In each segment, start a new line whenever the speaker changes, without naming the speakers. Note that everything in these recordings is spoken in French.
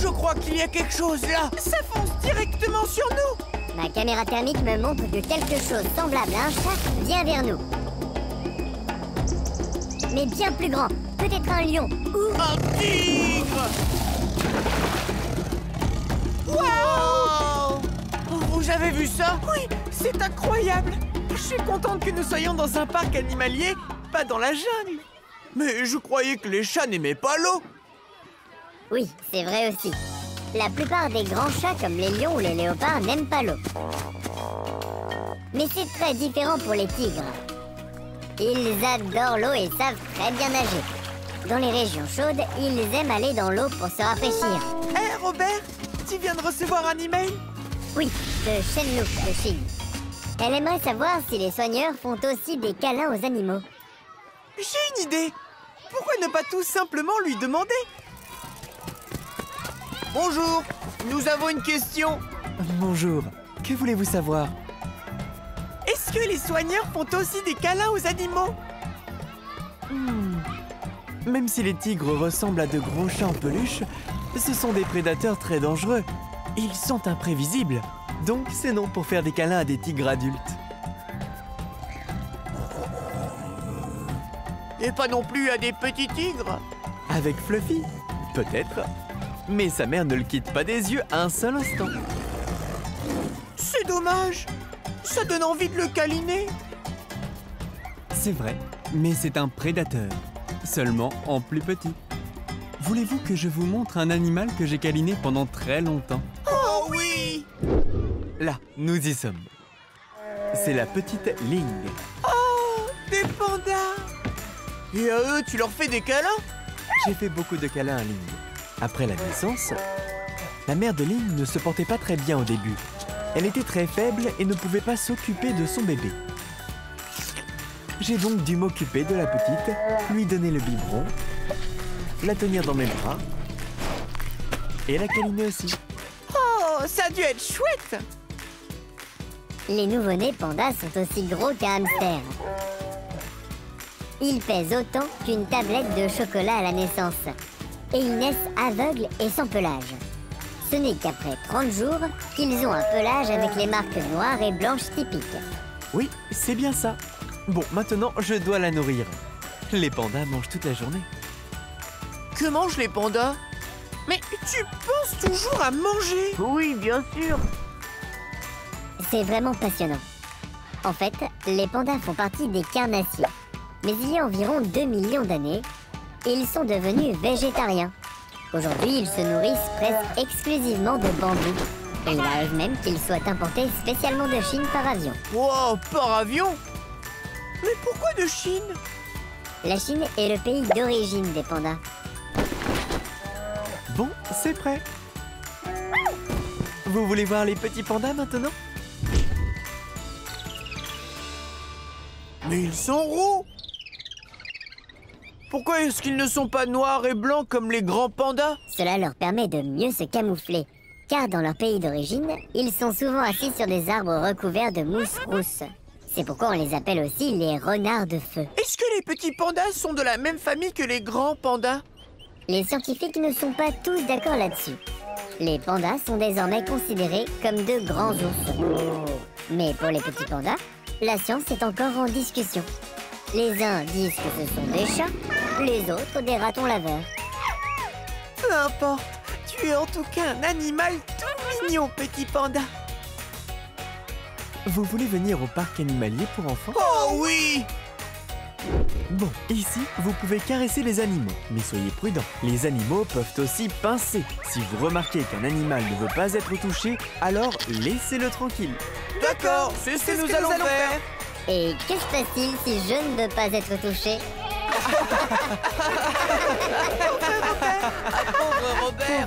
Je crois qu'il y a quelque chose là. Ça fonce directement sur nous.
Ma caméra thermique me montre que quelque chose semblable à un chat vient vers nous. Mais bien plus grand. Peut-être un lion ou...
Un tigre. Wow! Vous avez vu ça? Oui, c'est incroyable. Je suis contente que nous soyons dans un parc animalier, pas dans la jungle. Mais je croyais que les chats n'aimaient pas l'eau.
Oui, c'est vrai aussi. La plupart des grands chats comme les lions ou les léopards n'aiment pas l'eau. Mais c'est très différent pour les tigres. Ils adorent l'eau et savent très bien nager. Dans les régions chaudes, ils aiment aller dans l'eau pour se rafraîchir.
Hé, Robert, tu viens de recevoir un email?
Oui, de Shenlook de Chine. Elle aimerait savoir si les soigneurs font aussi des câlins aux animaux.
J'ai une idée. Pourquoi ne pas tout simplement lui demander? Bonjour, nous avons une question.
Bonjour, que voulez-vous savoir?
Est-ce que les soigneurs font aussi des câlins aux animaux?
Même si les tigres ressemblent à de gros chats en peluche, ce sont des prédateurs très dangereux. Ils sont imprévisibles, donc c'est non pour faire des câlins à des tigres adultes.
Et pas non plus à des petits tigres?
Avec Fluffy, peut-être. Mais sa mère ne le quitte pas des yeux un seul instant.
C'est dommage. Ça donne envie de le câliner.
C'est vrai, mais c'est un prédateur. Seulement en plus petit. Voulez-vous que je vous montre un animal que j'ai câliné pendant très longtemps?
Oh oui!
Là, nous y sommes. C'est la petite Ling.
Oh, des pandas! Et à eux, tu leur fais des câlins?
J'ai fait beaucoup de câlins à Ling. Après la naissance, la mère de Ling ne se portait pas très bien au début. Elle était très faible et ne pouvait pas s'occuper de son bébé. J'ai donc dû m'occuper de la petite, lui donner le biberon, la tenir dans mes bras et la câliner aussi.
Oh, ça a dû être chouette!
Les nouveau-nés pandas sont aussi gros qu'un hamster. Ils pèsent autant qu'une tablette de chocolat à la naissance. Et ils naissent aveugles et sans pelage. Ce n'est qu'après 30 jours qu'ils ont un pelage avec les marques noires et blanches typiques.
Oui, c'est bien ça. Bon, maintenant, je dois la nourrir. Les pandas mangent toute la journée.
Que mangent les pandas? Mais tu penses toujours à manger? Oui, bien sûr.
C'est vraiment passionnant. En fait, les pandas font partie des carnassiers. Mais il y a environ 2 millions d'années, ils sont devenus végétariens. Aujourd'hui, ils se nourrissent presque exclusivement de bambou. Et il arrive même qu'ils soient importés spécialement de Chine par avion.
Wow, par avion? Mais pourquoi de Chine?
La Chine est le pays d'origine des pandas.
Bon, c'est prêt. Vous voulez voir les petits pandas maintenant?
Mais ils sont roux! Pourquoi est-ce qu'ils ne sont pas noirs et blancs comme les grands pandas?
Cela leur permet de mieux se camoufler. Car dans leur pays d'origine, ils sont souvent assis sur des arbres recouverts de mousse rousse. C'est pourquoi on les appelle aussi les renards de feu.
Est-ce que les petits pandas sont de la même famille que les grands pandas?
Les scientifiques ne sont pas tous d'accord là-dessus. Les pandas sont désormais considérés comme de grands ours. Mais pour les petits pandas, la science est encore en discussion. Les uns disent que ce sont des chats, les autres des ratons laveurs.
Peu importe, tu es en tout cas un animal tout mignon, petit panda.
Vous voulez venir au parc animalier pour enfants?
Oh oui!
Bon, ici, vous pouvez caresser les animaux, mais soyez prudents. Les animaux peuvent aussi pincer. Si vous remarquez qu'un animal ne veut pas être touché, alors laissez-le tranquille.
D'accord, c'est ce que nous allons faire.
Et que se passe-t-il si je ne veux pas être touché?
Pauvre Robert.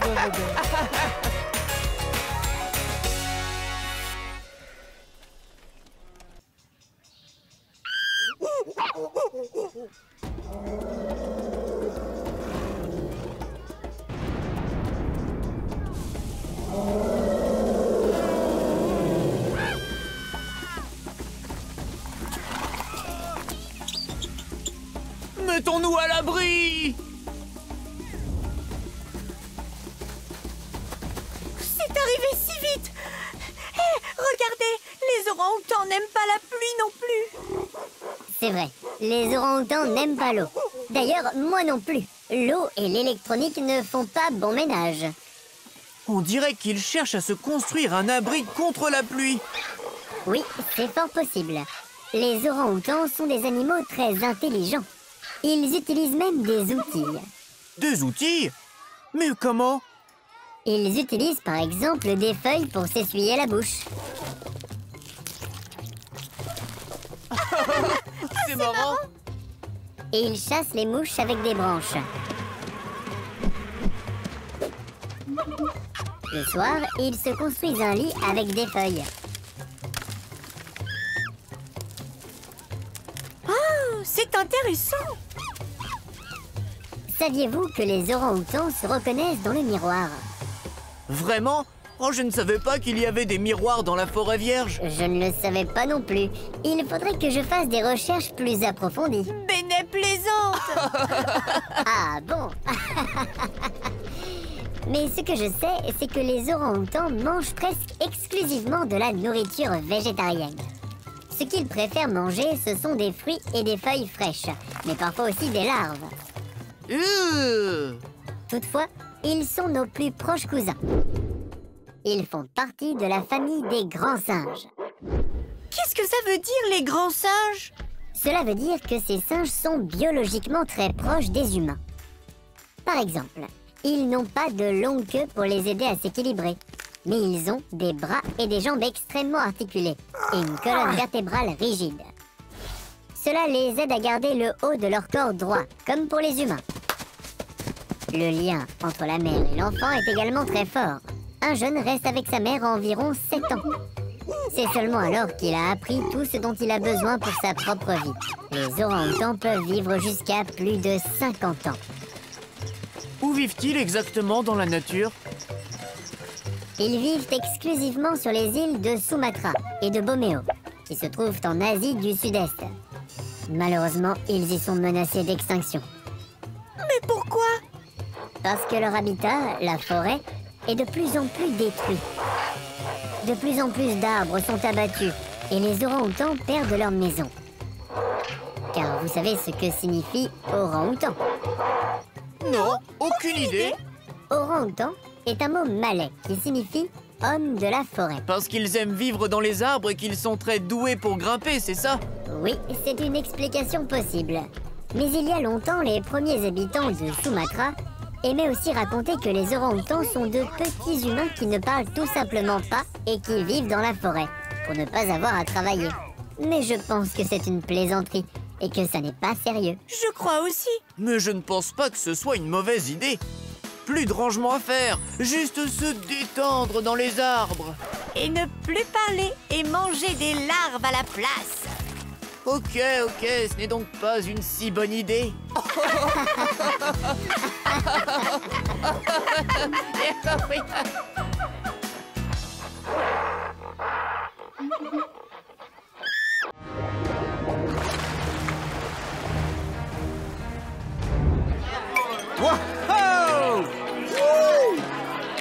Mettons-nous à l'abri!
orang-outans n'aiment pas la pluie non plus.
C'est vrai, les orang-outans n'aiment pas l'eau. D'ailleurs, moi non plus. L'eau et l'électronique ne font pas bon ménage.
On dirait qu'ils cherchent à se construire un abri contre la pluie.
Oui, c'est fort possible. Les orang-outans sont des animaux très intelligents. Ils utilisent même des outils.
Des outils? Mais comment?
Ils utilisent par exemple des feuilles pour s'essuyer la bouche.
C'est marrant.
Et ils chassent les mouches avec des branches. Le soir, ils se construisent un lit avec des feuilles.
Oh, c'est intéressant.
Saviez-vous que les orang-outans se reconnaissent dans le miroir?
Vraiment? Oh, je ne savais pas qu'il y avait des miroirs dans la forêt vierge.
Je ne le savais pas non plus. Il faudrait que je fasse des recherches plus approfondies.
Béné plaisante.
Ah bon? Mais ce que je sais, c'est que les orang-outans mangent presque exclusivement de la nourriture végétarienne. Ce qu'ils préfèrent manger, ce sont des fruits et des feuilles fraîches, mais parfois aussi des larves. Toutefois, ils sont nos plus proches cousins. Ils font partie de la famille des grands singes.
Qu'est-ce que ça veut dire, les grands singes?
Cela veut dire que ces singes sont biologiquement très proches des humains. Par exemple, ils n'ont pas de longue queue pour les aider à s'équilibrer, mais ils ont des bras et des jambes extrêmement articulés et une colonne vertébrale rigide. Cela les aide à garder le haut de leur corps droit, comme pour les humains. Le lien entre la mère et l'enfant est également très fort. Un jeune reste avec sa mère environ 7 ans. C'est seulement alors qu'il a appris tout ce dont il a besoin pour sa propre vie. Les orang-outans peuvent vivre jusqu'à plus de 50 ans.
Où vivent-ils exactement dans la nature?
Ils vivent exclusivement sur les îles de Sumatra et de Bornéo, qui se trouvent en Asie du Sud-Est. Malheureusement, ils y sont menacés d'extinction.
Mais pourquoi?
Parce que leur habitat, la forêt, est de plus en plus détruit. De plus en plus d'arbres sont abattus et les orang-outans perdent leur maison. Car vous savez ce que signifie orang-outan?
Non, aucune idée.
Orang-outan est un mot malais qui signifie homme de la forêt.
Parce qu'ils aiment vivre dans les arbres et qu'ils sont très doués pour grimper, c'est ça?
Oui, c'est une explication possible. Mais il y a longtemps, les premiers habitants de Sumatra aimaient aussi raconter que les orang-outans sont de petits humains qui ne parlent tout simplement pas et qui vivent dans la forêt, pour ne pas avoir à travailler. Mais je pense que c'est une plaisanterie et que ça n'est pas sérieux.
Je crois aussi.
Mais je ne pense pas que ce soit une mauvaise idée. Plus de rangement à faire, juste se détendre dans les arbres.
Et ne plus parler et manger des larves à la place.
Ok, ce n'est donc pas une si bonne idée. Wouhou!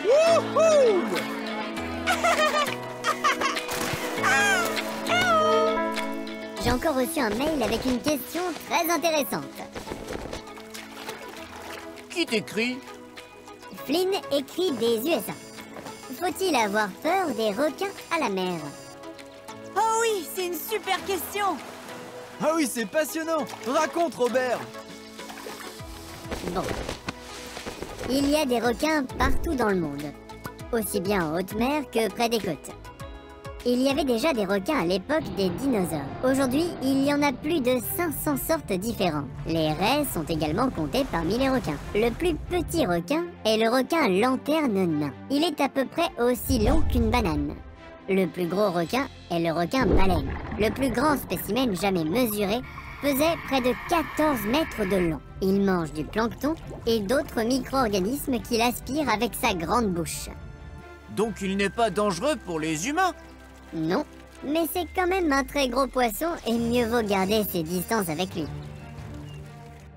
Wouhou!
J'ai encore reçu un mail avec une question très intéressante.
Qui t'écrit?
Flynn écrit des USA. Faut-il avoir peur des requins à la mer?
Oh oui, c'est une super question.
Ah oui, c'est passionnant. Raconte, Robert.
Bon. Il y a des requins partout dans le monde, aussi bien en haute mer que près des côtes. Il y avait déjà des requins à l'époque des dinosaures. Aujourd'hui, il y en a plus de 500 sortes différentes. Les raies sont également comptées parmi les requins. Le plus petit requin est le requin lanterne nain. Il est à peu près aussi long qu'une banane. Le plus gros requin est le requin baleine. Le plus grand spécimen jamais mesuré faisait près de 14 mètres de long. Il mange du plancton et d'autres micro-organismes qu'il aspire avec sa grande bouche.
Donc il n'est pas dangereux pour les humains?
Non, mais c'est quand même un très gros poisson et mieux vaut garder ses distances avec lui.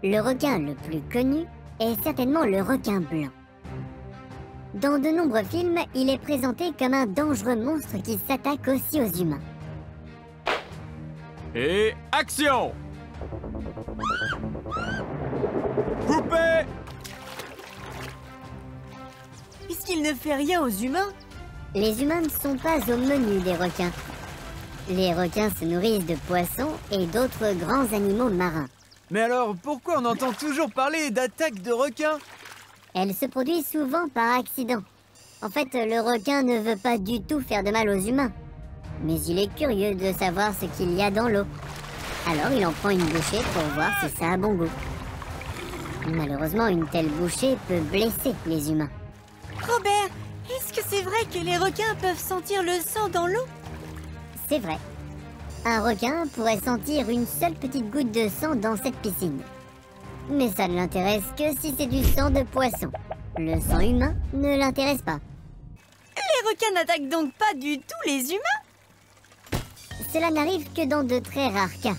Le requin le plus connu est certainement le requin blanc. Dans de nombreux films, il est présenté comme un dangereux monstre qui s'attaque aussi aux humains.
Et action! Coupé!
Puisqu'il ne fait rien aux humains,
Les humains ne sont pas au menu des requins. Les requins se nourrissent de poissons et d'autres grands animaux marins.
Mais alors, pourquoi on entend toujours parler d'attaques de requins?
Elles se produisent souvent par accident. En fait, le requin ne veut pas du tout faire de mal aux humains. Mais il est curieux de savoir ce qu'il y a dans l'eau. Alors il en prend une bouchée pour voir si ça a bon goût. Malheureusement, une telle bouchée peut blesser les humains.
Robert, est-ce que c'est vrai que les requins peuvent sentir le sang dans l'eau?
C'est vrai. Un requin pourrait sentir une seule petite goutte de sang dans cette piscine. Mais ça ne l'intéresse que si c'est du sang de poisson. Le sang humain ne l'intéresse pas.
Les requins n'attaquent donc pas du tout les humains?
Cela n'arrive que dans de très rares cas.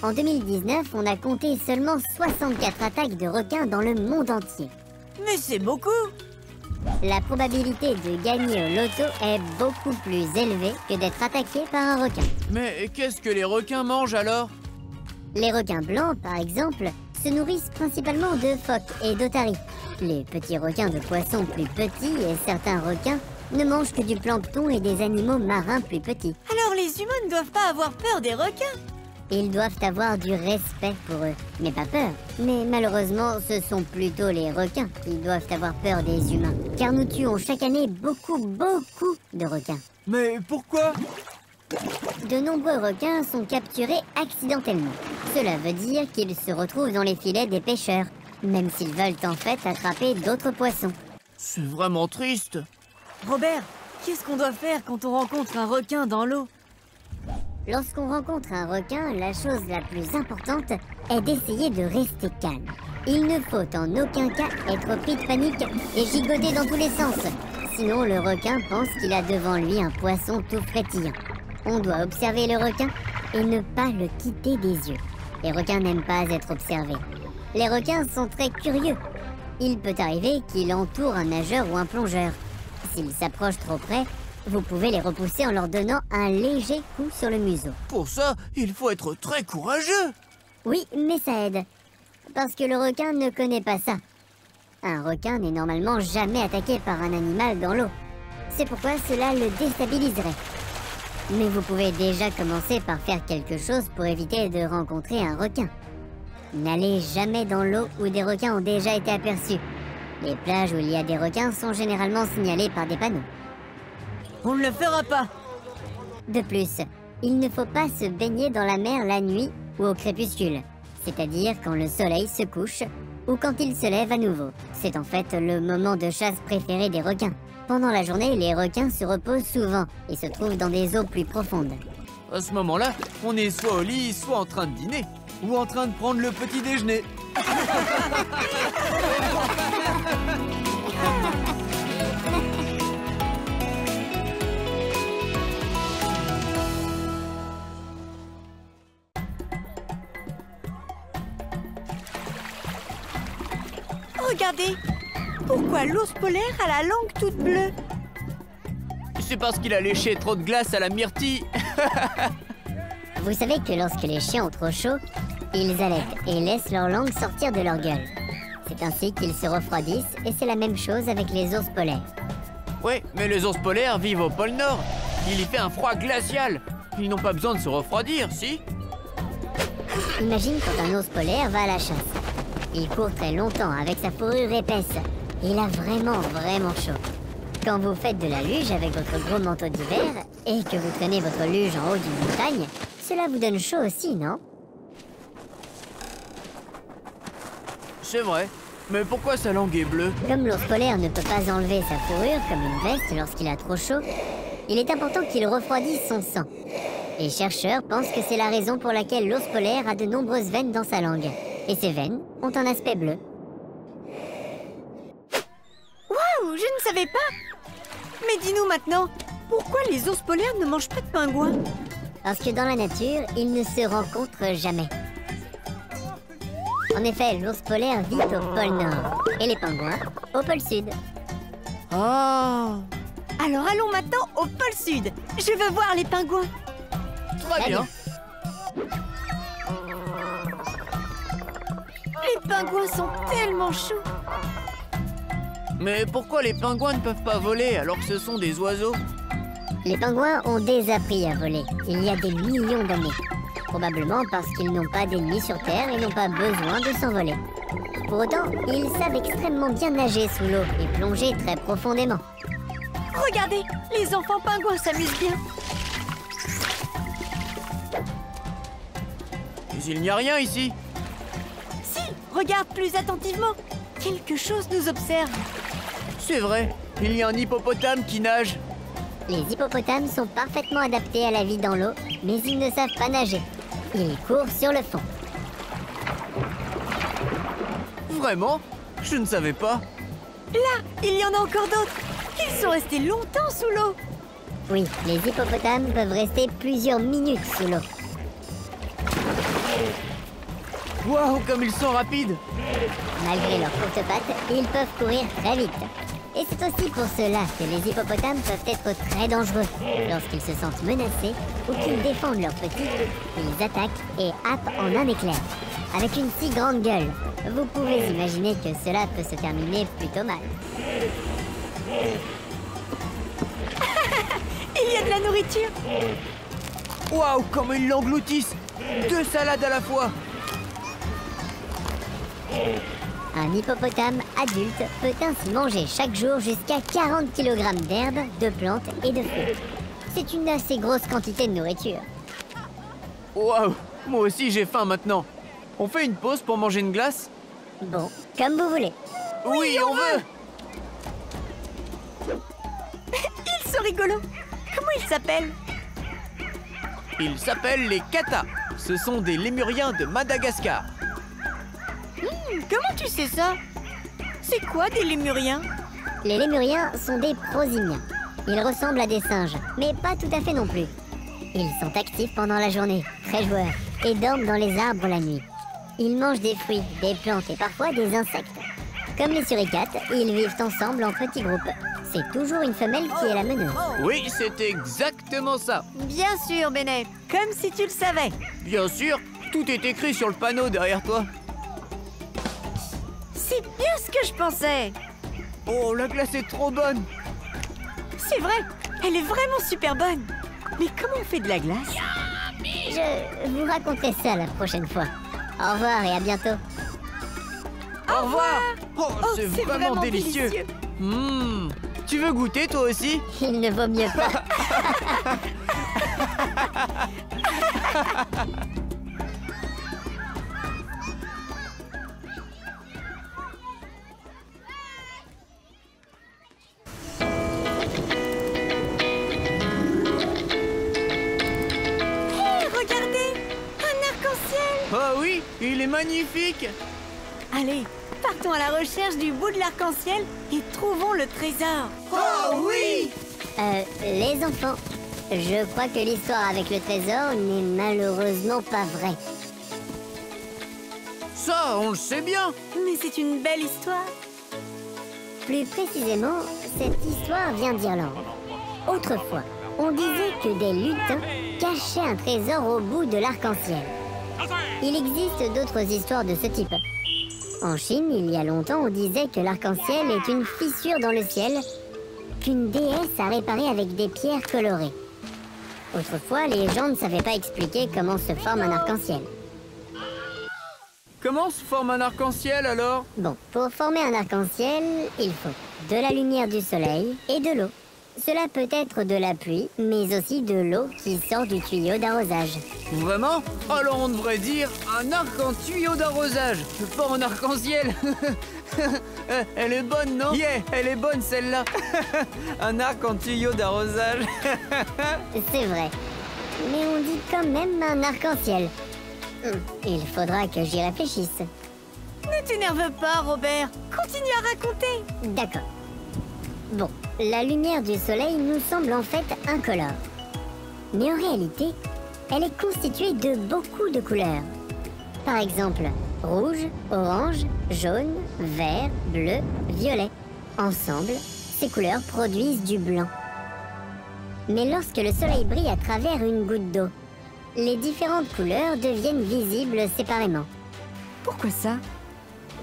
En 2019, on a compté seulement 64 attaques de requins dans le monde entier.
Mais c'est beaucoup!
La probabilité de gagner au loto est beaucoup plus élevée que d'être attaqué par un requin.
Mais qu'est-ce que les requins mangent alors?
Les requins blancs, par exemple, se nourrissent principalement de phoques et d'otaries. Les petits requins de poissons plus petits et certains requins ne mangent que du plancton et des animaux marins plus petits.
Alors les humains ne doivent pas avoir peur des requins?
Ils doivent avoir du respect pour eux, mais pas peur. Mais malheureusement, ce sont plutôt les requins qui doivent avoir peur des humains. Car nous tuons chaque année beaucoup de requins.
Mais pourquoi?
De nombreux requins sont capturés accidentellement. Cela veut dire qu'ils se retrouvent dans les filets des pêcheurs, même s'ils veulent en fait attraper d'autres poissons.
C'est vraiment triste.
Robert, qu'est-ce qu'on doit faire quand on rencontre un requin dans l'eau?
Lorsqu'on rencontre un requin, la chose la plus importante est d'essayer de rester calme. Il ne faut en aucun cas être pris de panique et gigoter dans tous les sens. Sinon, le requin pense qu'il a devant lui un poisson tout frétillant. On doit observer le requin et ne pas le quitter des yeux. Les requins n'aiment pas être observés. Les requins sont très curieux. Il peut arriver qu'il entoure un nageur ou un plongeur. S'il s'approche trop près, vous pouvez les repousser en leur donnant un léger coup sur le museau.
Pour ça, il faut être très courageux.
Oui, mais ça aide. Parce que le requin ne connaît pas ça. Un requin n'est normalement jamais attaqué par un animal dans l'eau. C'est pourquoi cela le déstabiliserait. Mais vous pouvez déjà commencer par faire quelque chose pour éviter de rencontrer un requin. N'allez jamais dans l'eau où des requins ont déjà été aperçus. Les plages où il y a des requins sont généralement signalées par des panneaux.
On ne le fera pas!
De plus, il ne faut pas se baigner dans la mer la nuit ou au crépuscule, c'est-à-dire quand le soleil se couche ou quand il se lève à nouveau. C'est en fait le moment de chasse préféré des requins. Pendant la journée, les requins se reposent souvent et se trouvent dans des eaux plus profondes.
À ce moment-là, on est soit au lit, soit en train de dîner, ou en train de prendre le petit déjeuner.
Regardez! Pourquoi l'ours polaire a la langue toute bleue?
C'est parce qu'il a léché trop de glace à la myrtille.
Vous savez que lorsque les chiens ont trop chaud, ils allaitent et laissent leur langue sortir de leur gueule. C'est ainsi qu'ils se refroidissent et c'est la même chose avec les ours polaires.
Ouais, mais les ours polaires vivent au pôle Nord. Il y fait un froid glacial. Ils n'ont pas besoin de se refroidir, si?
Imagine quand un ours polaire va à la chasse. Il court très longtemps avec sa fourrure épaisse. Il a vraiment chaud. Quand vous faites de la luge avec votre gros manteau d'hiver et que vous traînez votre luge en haut d'une montagne, cela vous donne chaud aussi, non?
C'est vrai. Mais pourquoi sa langue est bleue?
Comme l'ours polaire ne peut pas enlever sa fourrure comme une veste lorsqu'il a trop chaud, il est important qu'il refroidisse son sang. Les chercheurs pensent que c'est la raison pour laquelle l'ours polaire a de nombreuses veines dans sa langue. Et ces veines ont un aspect bleu.
Waouh, je ne savais pas! Mais dis-nous maintenant, pourquoi les ours polaires ne mangent pas de pingouins?
Parce que dans la nature, ils ne se rencontrent jamais. En effet, l'ours polaire vit au pôle Nord et les pingouins au pôle Sud.
Ah,
Alors allons maintenant au pôle Sud. Je veux voir les pingouins.
très bien.
Les pingouins sont tellement choux.
Mais pourquoi les pingouins ne peuvent pas voler alors que ce sont des oiseaux?
Les pingouins ont désappris à voler, il y a des millions d'années. Probablement parce qu'ils n'ont pas d'ennemis sur Terre et n'ont pas besoin de s'envoler. Pour autant, ils savent extrêmement bien nager sous l'eau et plonger très profondément.
Regardez, les enfants pingouins s'amusent bien.
Mais il n'y a rien ici.
Si, regarde plus attentivement. Quelque chose nous observe.
C'est vrai, il y a un hippopotame qui nage.
Les hippopotames sont parfaitement adaptés à la vie dans l'eau, mais ils ne savent pas nager. Ils courent sur le fond.
Vraiment? Je ne savais pas.
Là, il y en a encore d'autres. Ils sont restés longtemps sous l'eau.
Oui, les hippopotames peuvent rester plusieurs minutes sous l'eau.
Waouh, comme ils sont rapides!
Malgré leurs courtes pattes, ils peuvent courir très vite. Et c'est aussi pour cela que les hippopotames peuvent être très dangereux. Lorsqu'ils se sentent menacés ou qu'ils défendent leurs petits, ils attaquent et happent en un éclair. Avec une si grande gueule, vous pouvez imaginer que cela peut se terminer plutôt mal.
Il y a de la nourriture.
Waouh, comme ils l'engloutissent! 2 salades à la fois!
Un hippopotame adulte peut ainsi manger chaque jour jusqu'à 40 kg d'herbes, de plantes et de fruits. C'est une assez grosse quantité de nourriture.
Waouh, moi aussi j'ai faim maintenant. On fait une pause pour manger une glace?
Bon, comme vous voulez.
Oui, on veut!
Ils sont rigolos. Comment ils s'appellent?
Ils s'appellent les katas. Ce sont des lémuriens de Madagascar.
Comment tu sais ça? C'est quoi des lémuriens?
Les lémuriens sont des prosimiens. Ils ressemblent à des singes, mais pas tout à fait non plus. Ils sont actifs pendant la journée, très joueurs, et dorment dans les arbres la nuit. Ils mangent des fruits, des plantes et parfois des insectes. Comme les suricates, ils vivent ensemble en petits groupes. C'est toujours une femelle qui est la meneuse.
Oui, c'est exactement ça.
Bien sûr, Benet. Comme si tu le savais.
Bien sûr, tout est écrit sur le panneau derrière toi.
C'est bien ce que je pensais.
Oh, la glace est trop bonne.
C'est vrai, elle est vraiment super bonne. Mais comment on fait de la glace?
Je vous raconterai ça la prochaine fois. Au revoir et à bientôt.
Au revoir. Oh,
Oh,
c'est vraiment délicieux. Tu veux goûter toi aussi?
Il ne vaut mieux pas.
Hé, regardez, un arc-en-ciel.
Ah oui, il est magnifique.
Allez, partons à la recherche du bout de l'arc-en-ciel et trouvons le trésor.
Oh oui!
Les enfants, je crois que l'histoire avec le trésor n'est malheureusement pas vraie.
Ça, on le sait bien.
Mais c'est une belle histoire.
Plus précisément, cette histoire vient d'Irlande. Autrefois, on disait que des lutins cachaient un trésor au bout de l'arc-en-ciel. Il existe d'autres histoires de ce type. En Chine, il y a longtemps, on disait que l'arc-en-ciel est une fissure dans le ciel qu'une déesse a réparée avec des pierres colorées. Autrefois, les gens ne savaient pas expliquer comment se forme un arc-en-ciel.
Comment se forme un arc-en-ciel alors?
Bon, pour former un arc-en-ciel, il faut de la lumière du soleil et de l'eau. Cela peut être de la pluie, mais aussi de l'eau qui sort du tuyau d'arrosage.
Vraiment? Alors on devrait dire un arc en tuyau d'arrosage, pas un arc-en-ciel. Elle est bonne, non? Yeah, elle est bonne celle-là. Un arc en tuyau d'arrosage.
C'est vrai. Mais on dit quand même un arc-en-ciel. Il faudra que j'y réfléchisse.
Ne t'énerve pas, Robert. Continue à raconter.
D'accord. Bon, la lumière du soleil nous semble en fait incolore. Mais en réalité, elle est constituée de beaucoup de couleurs. Par exemple, rouge, orange, jaune, vert, bleu, violet. Ensemble, ces couleurs produisent du blanc. Mais lorsque le soleil brille à travers une goutte d'eau, les différentes couleurs deviennent visibles séparément.
Pourquoi ça?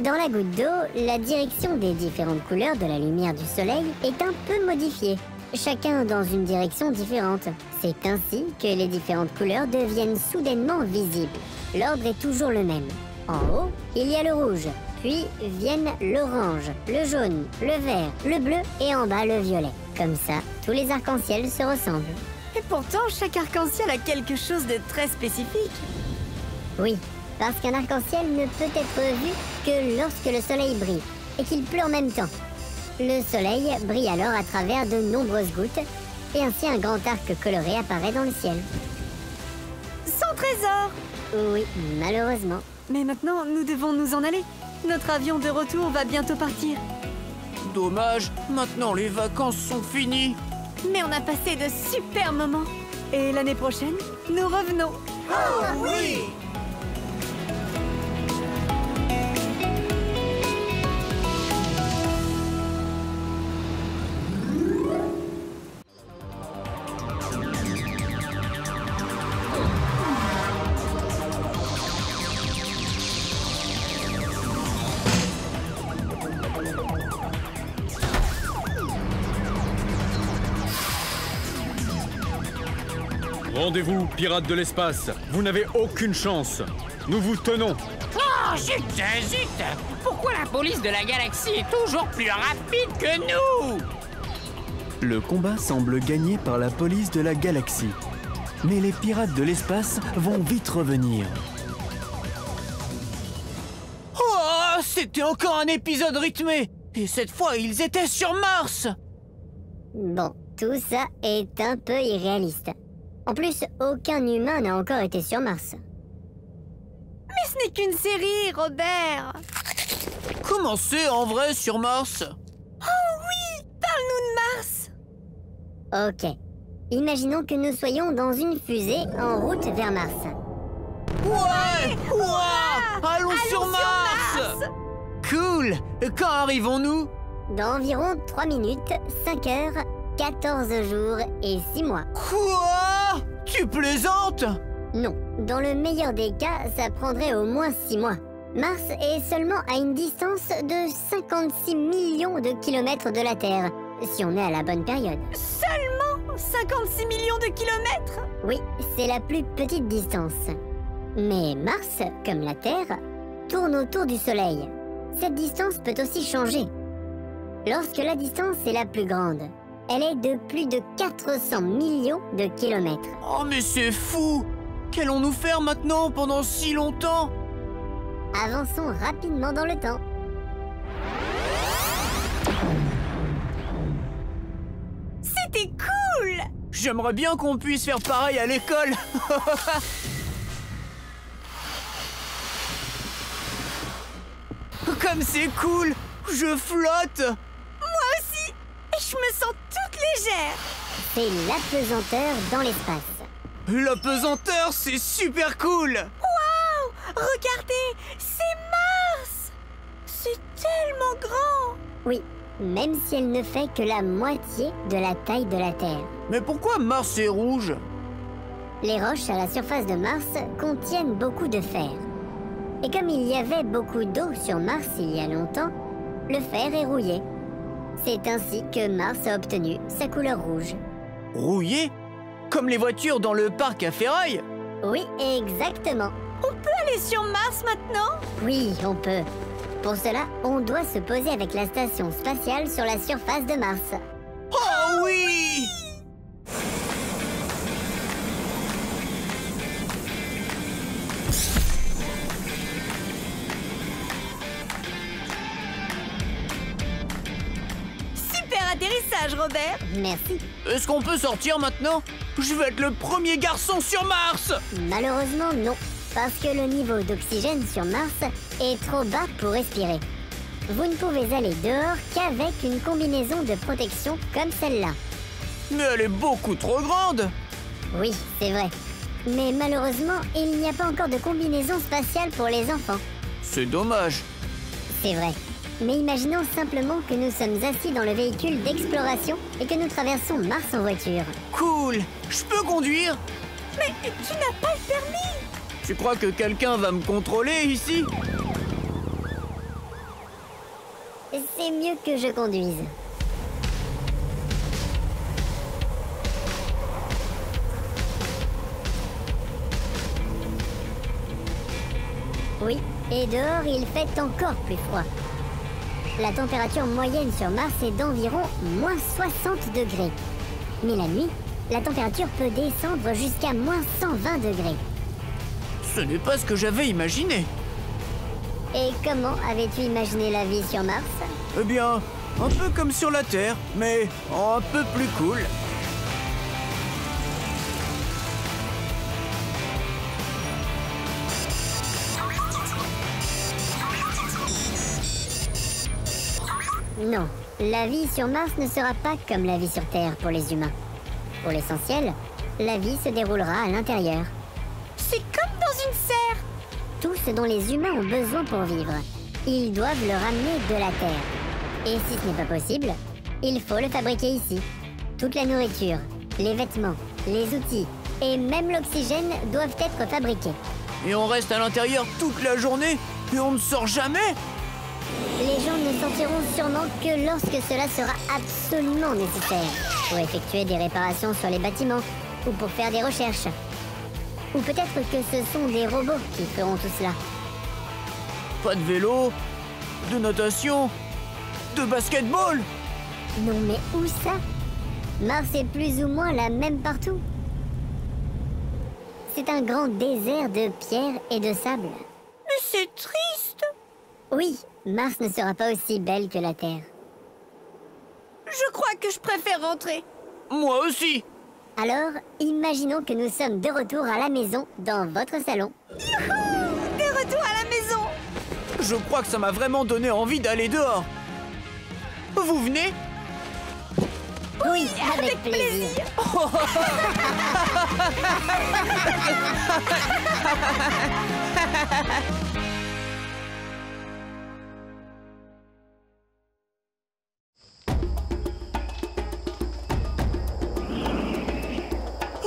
Dans la goutte d'eau, la direction des différentes couleurs de la lumière du soleil est un peu modifiée, chacun dans une direction différente. C'est ainsi que les différentes couleurs deviennent soudainement visibles. L'ordre est toujours le même. En haut, il y a le rouge, puis viennent l'orange, le jaune, le vert, le bleu et en bas le violet. Comme ça, tous les arcs-en-ciel se ressemblent.
Et pourtant, chaque arc-en-ciel a quelque chose de très spécifique.
Oui, parce qu'un arc-en-ciel ne peut être vu que lorsque le soleil brille et qu'il pleut en même temps. Le soleil brille alors à travers de nombreuses gouttes et ainsi un grand arc coloré apparaît dans le ciel.
Sans trésor!
Oui, malheureusement.
Mais maintenant, nous devons nous en aller. Notre avion de retour va bientôt partir.
Dommage, maintenant les vacances sont finies.
Mais on a passé de super moments. Et l'année prochaine, nous revenons.
Oh oui!
Rendez-vous, pirates de l'espace. Vous n'avez aucune chance. Nous vous tenons.
Oh, zut, zut! Pourquoi la police de la galaxie est toujours plus rapide que nous?
Le combat semble gagné par la police de la galaxie. Mais les pirates de l'espace vont vite revenir.
Oh, c'était encore un épisode rythmé. Et cette fois, ils étaient sur Mars.
Bon, tout ça est un peu irréaliste. En plus, aucun humain n'a encore été sur Mars.
Mais ce n'est qu'une série, Robert.
Comment c'est en vrai sur Mars?
Oh oui, parle-nous de Mars.
Ok. Imaginons que nous soyons dans une fusée en route vers Mars.
Ouais! Ouah! Allons sur Mars! Cool! Quand arrivons-nous?
Dans environ 3 minutes, 5 heures, 14 jours et 6 mois.
Quoi? Tu plaisantes?
Non, dans le meilleur des cas, ça prendrait au moins 6 mois. Mars est seulement à une distance de 56 millions de kilomètres de la Terre, si on est à la bonne période.
Seulement 56 millions de kilomètres?
Oui, c'est la plus petite distance. Mais Mars, comme la Terre, tourne autour du Soleil. Cette distance peut aussi changer. Lorsque la distance est la plus grande, elle est de plus de 400 millions de kilomètres.
Oh mais c'est fou! Qu'allons-nous faire maintenant pendant si longtemps?
Avançons rapidement dans le temps.
C'était cool!
J'aimerais bien qu'on puisse faire pareil à l'école. Comme c'est cool! Je flotte!
Moi aussi! Et je me sens toute légère!
C'est l'apesanteur dans l'espace.
La pesanteur, c'est super cool!
Waouh! Regardez! C'est Mars! C'est tellement grand!
Oui, même si elle ne fait que la moitié de la taille de la Terre.
Mais pourquoi Mars est rouge?
Les roches à la surface de Mars contiennent beaucoup de fer. Et comme il y avait beaucoup d'eau sur Mars il y a longtemps, le fer est rouillé. C'est ainsi que Mars a obtenu sa couleur rouge.
Rouillé? Comme les voitures dans le parc à ferraille?
Oui, exactement.
On peut aller sur Mars maintenant?
Oui, on peut. Pour cela, on doit se poser avec la station spatiale sur la surface de Mars.
Oh oui!
Super atterrissage, Robert!
Merci.
Est-ce qu'on peut sortir maintenant? Je vais être le premier garçon sur Mars!
Malheureusement, non. Parce que le niveau d'oxygène sur Mars est trop bas pour respirer. Vous ne pouvez aller dehors qu'avec une combinaison de protection comme celle-là.
Mais elle est beaucoup trop grande!
Oui, c'est vrai. Mais malheureusement, il n'y a pas encore de combinaison spatiale pour les enfants.
C'est dommage.
C'est vrai. Mais imaginons simplement que nous sommes assis dans le véhicule d'exploration et que nous traversons Mars en voiture.
Cool! Je peux conduire?
Mais tu n'as pas le permis.
Tu crois que quelqu'un va me contrôler ici?
C'est mieux que je conduise. Oui, et dehors il fait encore plus froid. La température moyenne sur Mars est d'environ moins 60 degrés. Mais la nuit, la température peut descendre jusqu'à moins 120 degrés.
Ce n'est pas ce que j'avais imaginé.
Et comment avais-tu imaginé la vie sur Mars?
Eh bien, un peu comme sur la Terre, mais un peu plus cool.
Non, la vie sur Mars ne sera pas comme la vie sur Terre pour les humains. Pour l'essentiel, la vie se déroulera à l'intérieur.
C'est comme dans une serre.
Tout ce dont les humains ont besoin pour vivre, ils doivent le ramener de la Terre. Et si ce n'est pas possible, il faut le fabriquer ici. Toute la nourriture, les vêtements, les outils et même l'oxygène doivent être fabriqués.
Et on reste à l'intérieur toute la journée et on ne sort jamais?
Les gens ne sortiront sûrement que lorsque cela sera absolument nécessaire, pour effectuer des réparations sur les bâtiments ou pour faire des recherches. Ou peut-être que ce sont des robots qui feront tout cela.
Pas de vélo, de natation, de basketball.
Non mais où ça? Mars est plus ou moins la même partout. C'est un grand désert de pierre et de sable.
Mais c'est triste.
Oui, Mars ne sera pas aussi belle que la Terre.
Je crois que je préfère rentrer.
Moi aussi.
Alors, imaginons que nous sommes de retour à la maison dans votre salon.
Youhou! De retour à la maison.
Je crois que ça m'a vraiment donné envie d'aller dehors. Vous venez?
Oui, avec plaisir.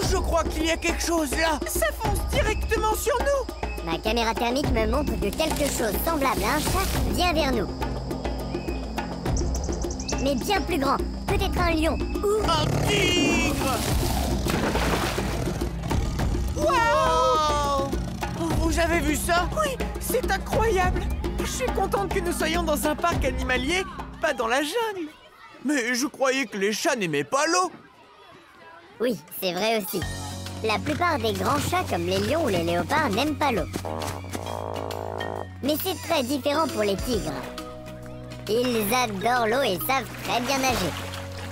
Je crois qu'il y a quelque chose là.
Ça fonce directement sur nous.
Ma caméra thermique me montre que quelque chose semblable à un chat vient vers nous. Mais bien plus grand, peut-être un lion ou...
Un tigre. Wow! Vous avez vu ça?
Oui, c'est incroyable. Je suis contente que nous soyons dans un parc animalier, pas dans la jungle.
Mais je croyais que les chats n'aimaient pas l'eau.
Oui, c'est vrai aussi. La plupart des grands chats comme les lions ou les léopards n'aiment pas l'eau. Mais c'est très différent pour les tigres. Ils adorent l'eau et savent très bien nager.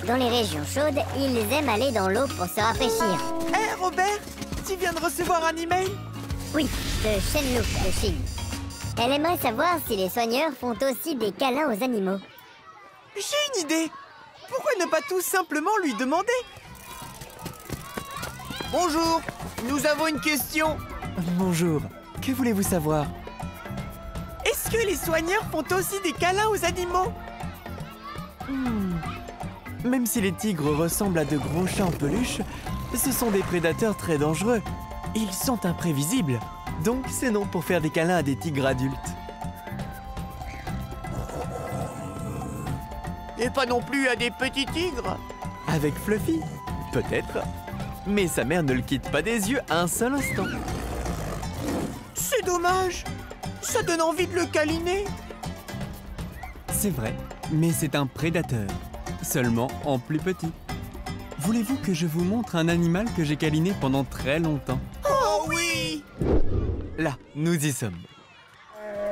Dans les régions chaudes, ils aiment aller dans l'eau pour se rafraîchir.
Hé, Robert, tu viens de recevoir un email?
Oui, de Shenlou de Chine. Elle aimerait savoir si les soigneurs font aussi des câlins aux animaux.
J'ai une idée. Pourquoi ne pas tout simplement lui demander?
Bonjour, nous avons une question.
Bonjour, que voulez-vous savoir?
Est-ce que les soigneurs font aussi des câlins aux animaux?
Même si les tigres ressemblent à de gros chats en peluche, ce sont des prédateurs très dangereux. Ils sont imprévisibles. Donc c'est non pour faire des câlins à des tigres adultes.
Et pas non plus à des petits tigres.
Avec Fluffy, peut-être. Mais sa mère ne le quitte pas des yeux un seul instant.
C'est dommage. Ça donne envie de le câliner.
C'est vrai, mais c'est un prédateur. Seulement en plus petit. Voulez-vous que je vous montre un animal que j'ai câliné pendant très longtemps?
Oh oui!
Là, nous y sommes.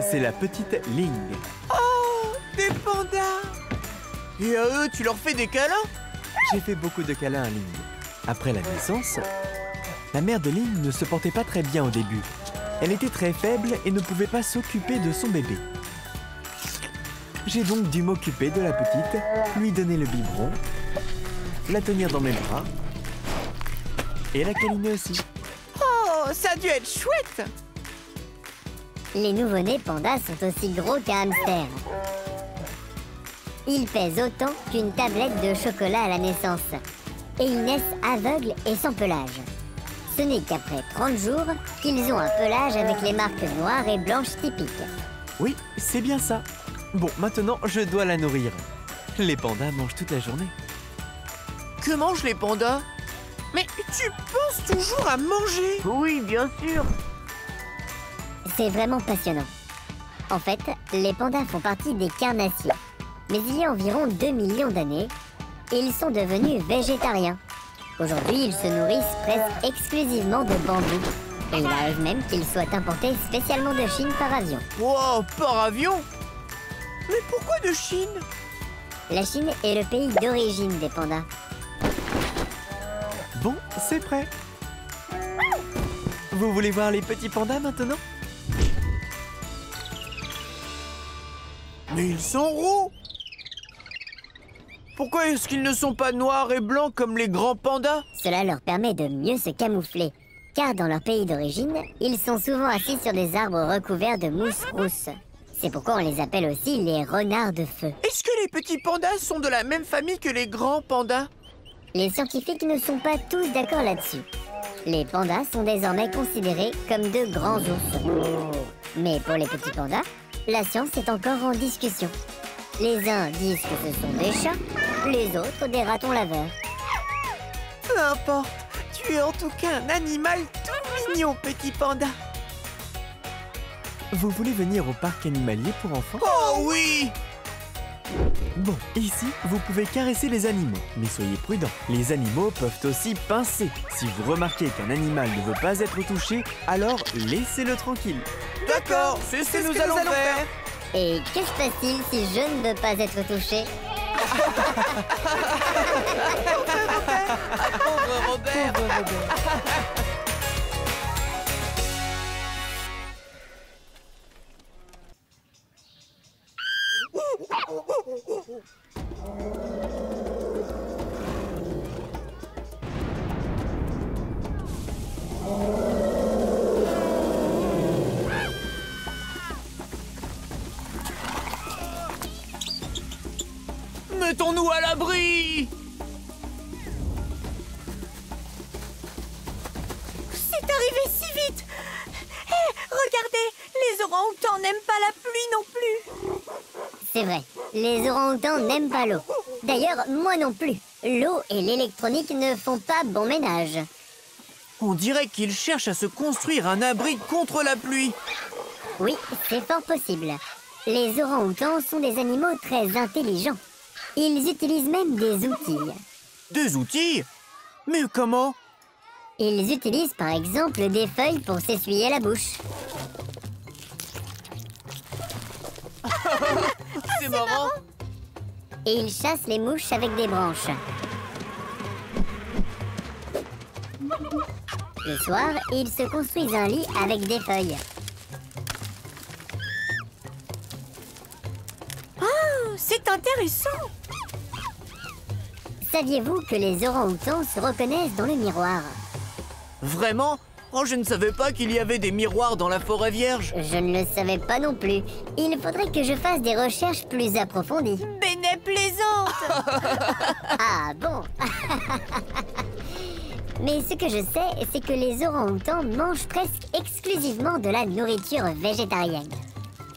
C'est la petite Ling.
Oh, des pandas!
Et à eux, tu leur fais des câlins?
J'ai fait beaucoup de câlins à Ling. Après la naissance, la mère de Ling ne se portait pas très bien au début. Elle était très faible et ne pouvait pas s'occuper de son bébé. J'ai donc dû m'occuper de la petite, lui donner le biberon, la tenir dans mes bras et la câliner aussi.
Oh, ça a dû être chouette!
Les nouveau-nés pandas sont aussi gros qu'un hamster. Ils pèsent autant qu'une tablette de chocolat à la naissance. Et ils naissent aveugles et sans pelage. Ce n'est qu'après 30 jours qu'ils ont un pelage avec les marques noires et blanches typiques.
Oui, c'est bien ça. Bon, maintenant, je dois la nourrir. Les pandas mangent toute la journée.
Que mangent les pandas? Mais tu penses toujours à manger?
Oui, bien sûr.
C'est vraiment passionnant. En fait, les pandas font partie des carnassiers. Mais il y a environ 2 millions d'années, ils sont devenus végétariens. Aujourd'hui, ils se nourrissent presque exclusivement de bambou. Et il arrive même qu'ils soient importés spécialement de Chine par avion.
Wow, par avion? Mais pourquoi de Chine?
La Chine est le pays d'origine des pandas.
Bon, c'est prêt. Vous voulez voir les petits pandas maintenant?
Mais ils sont roux! Pourquoi est-ce qu'ils ne sont pas noirs et blancs comme les grands pandas?
Cela leur permet de mieux se camoufler, car dans leur pays d'origine, ils sont souvent assis sur des arbres recouverts de mousse rousse. C'est pourquoi on les appelle aussi les renards de feu.
Est-ce que les petits pandas sont de la même famille que les grands pandas?
Les scientifiques ne sont pas tous d'accord là-dessus. Les pandas sont désormais considérés comme de grands ours. Mais pour les petits pandas, la science est encore en discussion. Les uns disent que ce sont des chats, les autres des ratons laveurs.
Peu importe, tu es en tout cas un animal tout mignon, petit panda.
Vous voulez venir au parc animalier pour enfants?
Oh oui!
Bon, ici, vous pouvez caresser les animaux, mais soyez prudents. Les animaux peuvent aussi pincer. Si vous remarquez qu'un animal ne veut pas être touché, alors laissez-le tranquille.
D'accord, c'est ce que nous allons faire.
Et que se passe-t-il si je ne veux pas être touché?
Pauvre Robert. Mettons-nous à l'abri!
C'est arrivé si vite. Hé, regardez, les orang-outans n'aiment pas la pluie non plus.
C'est vrai, les orang-outans n'aiment pas l'eau. D'ailleurs, moi non plus. L'eau et l'électronique ne font pas bon ménage.
On dirait qu'ils cherchent à se construire un abri contre la pluie.
Oui, c'est fort possible. Les orang-outans sont des animaux très intelligents. Ils utilisent même des outils.
Des outils? Mais comment?
Ils utilisent par exemple des feuilles pour s'essuyer la bouche.
C'est marrant.
Et ils chassent les mouches avec des branches. Le soir, ils se construisent un lit avec des feuilles.
Oh, c'est intéressant.
Saviez-vous que les orang-outans se reconnaissent dans le miroir?
Vraiment? Oh, je ne savais pas qu'il y avait des miroirs dans la forêt vierge.
Je ne le savais pas non plus. Il faudrait que je fasse des recherches plus approfondies.
Béné plaisante.
Ah bon? Mais ce que je sais, c'est que les orang-outans mangent presque exclusivement de la nourriture végétarienne.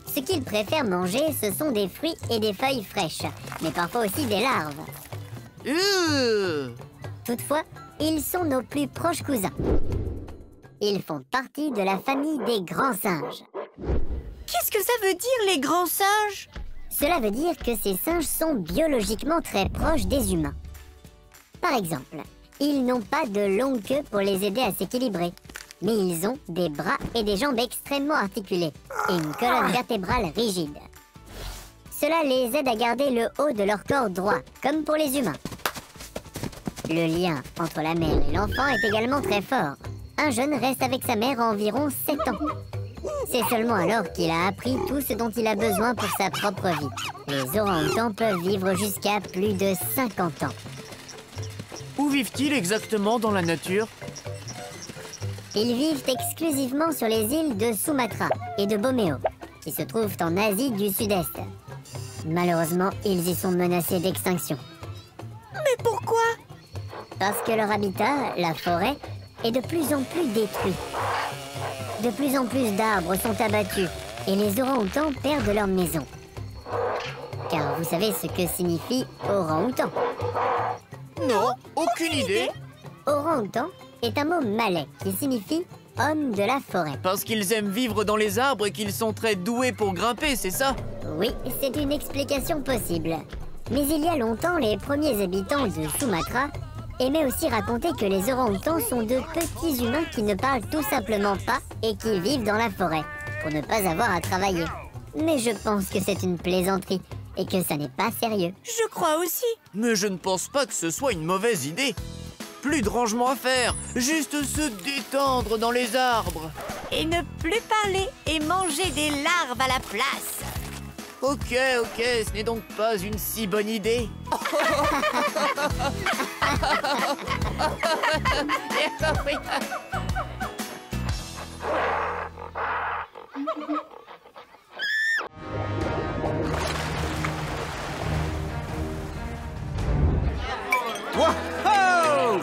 Ce qu'ils préfèrent manger, ce sont des fruits et des feuilles fraîches, mais parfois aussi des larves. Toutefois, ils sont nos plus proches cousins. Ils font partie de la famille des grands singes.
Qu'est-ce que ça veut dire, les grands singes?
Cela veut dire que ces singes sont biologiquement très proches des humains. Par exemple, ils n'ont pas de longue queue pour les aider à s'équilibrer, mais ils ont des bras et des jambes extrêmement articulés et une colonne vertébrale rigide. Cela les aide à garder le haut de leur corps droit, comme pour les humains. Le lien entre la mère et l'enfant est également très fort. Un jeune reste avec sa mère environ 7 ans. C'est seulement alors qu'il a appris tout ce dont il a besoin pour sa propre vie. Les orang-outans peuvent vivre jusqu'à plus de 50 ans.
Où vivent-ils exactement dans la nature?
Ils vivent exclusivement sur les îles de Sumatra et de Bornéo, qui se trouvent en Asie du Sud-Est. Malheureusement, ils y sont menacés d'extinction.
Mais pourquoi?
Parce que leur habitat, la forêt, est de plus en plus détruit. De plus en plus d'arbres sont abattus et les orang-outans perdent leur maison. Car vous savez ce que signifie orang-outan?
Non, aucune idée.
Orang-outan est un mot malais qui signifie homme de la forêt.
Parce qu'ils aiment vivre dans les arbres et qu'ils sont très doués pour grimper, c'est ça?
Oui, c'est une explication possible. Mais il y a longtemps, les premiers habitants de Sumatra aimaient aussi raconter que les orang-outans sont de petits humains qui ne parlent tout simplement pas et qui vivent dans la forêt, pour ne pas avoir à travailler. Mais je pense que c'est une plaisanterie et que ça n'est pas sérieux.
Je crois aussi.
Mais je ne pense pas que ce soit une mauvaise idée. Plus de rangement à faire, juste se détendre dans les arbres.
Et ne plus parler et manger des larves à la place.
Ok, ce n'est donc pas une si bonne idée.
Wouhou!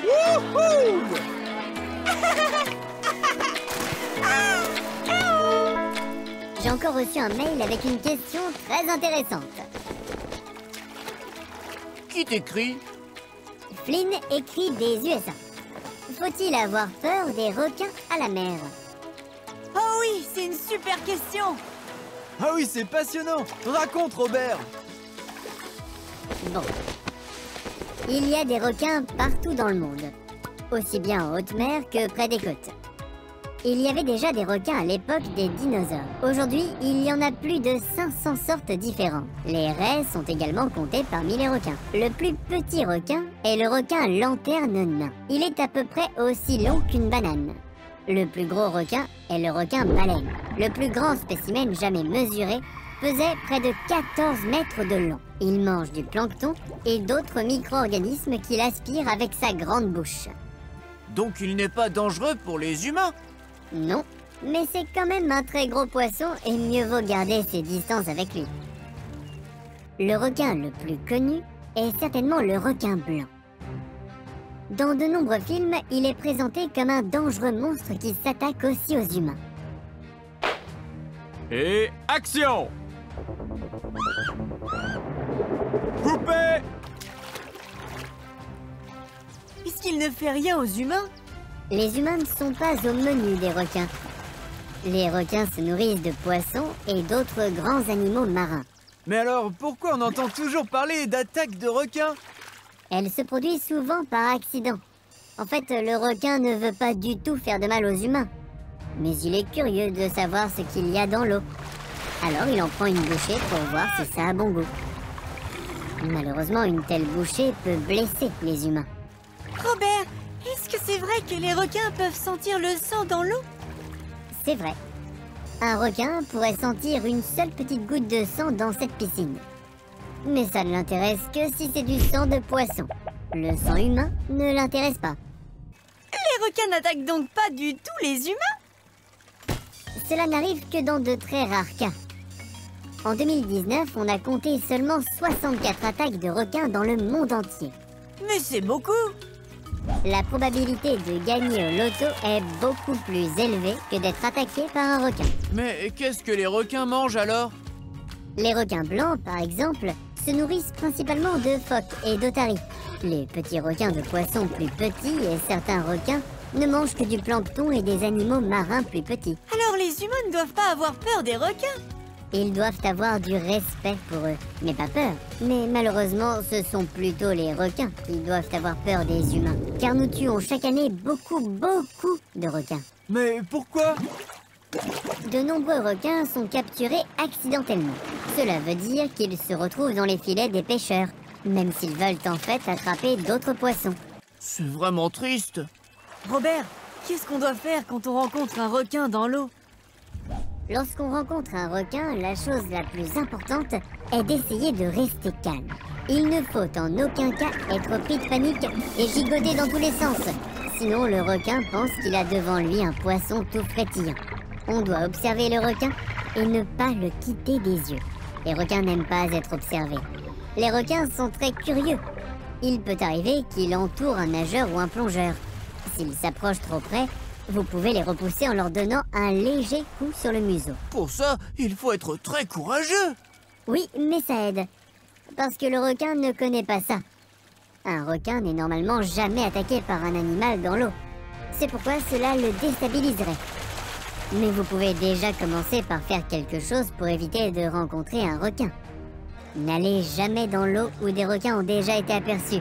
Wouhou!
J'ai encore reçu un mail avec une question très intéressante.
Qui t'écrit?
Flynn écrit des USA. Faut-il avoir peur des requins à la mer?
Oh oui, c'est une super question.
Ah oui, c'est passionnant! Raconte, Robert!
Bon. Il y a des requins partout dans le monde, aussi bien en haute mer que près des côtes. Il y avait déjà des requins à l'époque des dinosaures. Aujourd'hui, il y en a plus de 500 sortes différentes. Les raies sont également comptées parmi les requins. Le plus petit requin est le requin lanterne nain. Il est à peu près aussi long qu'une banane. Le plus gros requin est le requin baleine. Le plus grand spécimen jamais mesuré pesait près de 14 mètres de long. Il mange du plancton et d'autres micro-organismes qu'il aspire avec sa grande bouche.
Donc il n'est pas dangereux pour les humains?
Non, mais c'est quand même un très gros poisson et mieux vaut garder ses distances avec lui. Le requin le plus connu est certainement le requin blanc. Dans de nombreux films, il est présenté comme un dangereux monstre qui s'attaque aussi aux humains.
Et action! Coupé!
Puisqu'il ne fait rien aux humains.
Les humains ne sont pas au menu des requins. Les requins se nourrissent de poissons et d'autres grands animaux marins.
Mais alors, pourquoi on entend toujours parler d'attaques de requins?
Elles se produisent souvent par accident. En fait, le requin ne veut pas du tout faire de mal aux humains. Mais il est curieux de savoir ce qu'il y a dans l'eau. Alors il en prend une bouchée pour voir si ça a bon goût. Malheureusement, une telle bouchée peut blesser les humains.
Robert, est-ce que c'est vrai que les requins peuvent sentir le sang dans l'eau?
C'est vrai. Un requin pourrait sentir une seule petite goutte de sang dans cette piscine. Mais ça ne l'intéresse que si c'est du sang de poisson. Le sang humain ne l'intéresse pas.
Les requins n'attaquent donc pas du tout les humains?
Cela n'arrive que dans de très rares cas. En 2019, on a compté seulement 64 attaques de requins dans le monde entier.
Mais c'est beaucoup.
La probabilité de gagner au loto est beaucoup plus élevée que d'être attaqué par un requin.
Mais qu'est-ce que les requins mangent alors?
Les requins blancs, par exemple, se nourrissent principalement de phoques et d'otaries. Les petits requins de poissons plus petits et certains requins ne mangent que du plancton et des animaux marins plus petits.
Alors les humains ne doivent pas avoir peur des requins?
Ils doivent avoir du respect pour eux, mais pas peur. Mais malheureusement, ce sont plutôt les requins qui doivent avoir peur des humains. Car nous tuons chaque année beaucoup de requins.
Mais pourquoi?
De nombreux requins sont capturés accidentellement. Cela veut dire qu'ils se retrouvent dans les filets des pêcheurs, même s'ils veulent en fait attraper d'autres poissons.
C'est vraiment triste.
Robert, qu'est-ce qu'on doit faire quand on rencontre un requin dans l'eau?
Lorsqu'on rencontre un requin, la chose la plus importante est d'essayer de rester calme. Il ne faut en aucun cas être pris de panique et gigoter dans tous les sens. Sinon, le requin pense qu'il a devant lui un poisson tout frétillant. On doit observer le requin et ne pas le quitter des yeux. Les requins n'aiment pas être observés. Les requins sont très curieux. il peut arriver qu'il entoure un nageur ou un plongeur. S'ils s'approchent trop près, vous pouvez les repousser en leur donnant un léger coup sur le museau.
Pour ça, il faut être très courageux.
Oui, mais ça aide. Parce que le requin ne connaît pas ça. Un requin n'est normalement jamais attaqué par un animal dans l'eau. C'est pourquoi cela le déstabiliserait. Mais vous pouvez déjà commencer par faire quelque chose pour éviter de rencontrer un requin. N'allez jamais dans l'eau où des requins ont déjà été aperçus.